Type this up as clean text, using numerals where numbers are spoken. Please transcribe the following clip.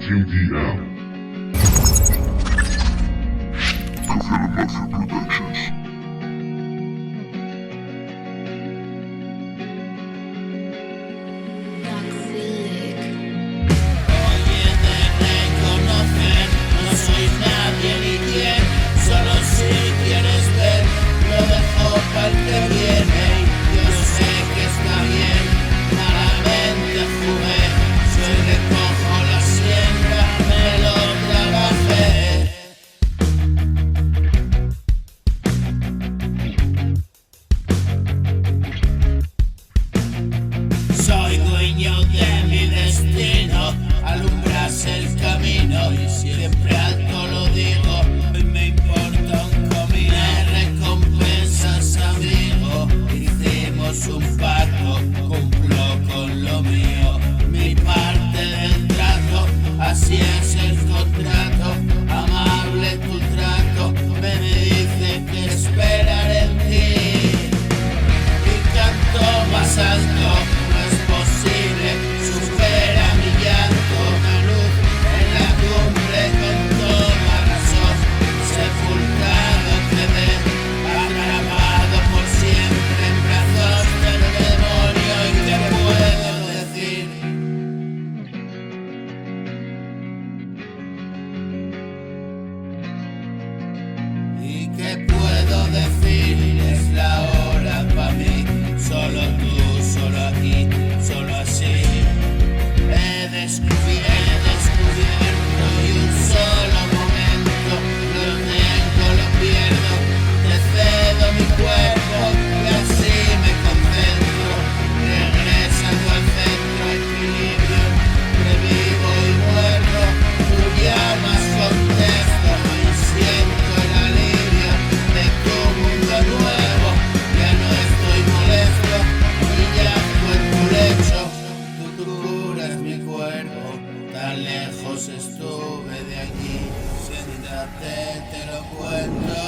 QDM. Profile Mafia Productions. Oye, de reconocer, no soy nadie ni quien, solo si quieres ver, lo dejo para el que viene. Yo sé que está bien, malamente jugué, si recojo la siembra, me lo trabajé. Soy dueño de mi destino, alumbras el camino y siempre alto lo digo, me importa un comino. Me recompensas, amigo, hicimos un pacto, cumplo con lo mío, mi parte del trato, así es el contrato, amable tu trato, me dice que esperar en ti. Y canto más alto, no es posible, supera mi llanto, una luz en la cumbre con toda razón, sepultado quedé, atrapado por siempre en brazos del demonio. ¿Y qué puedo decir? ¿Y qué puedo decir? Es la hora para mí, solo tú, solo aquí, solo así. He descubierto y un solo momento, lo tengo, lo pierdo, te cedo mi cuerpo y así me concentro. Regresa tú al centro, equilibrio, revivo y muerto, tú llamas contesto y siento el alivio de tu mundo nuevo. Ya no estoy molesto y yazgo en tu lecho, tú curas mi cuerpo, tan lejos estuve de aquí, siéntate, te lo cuento.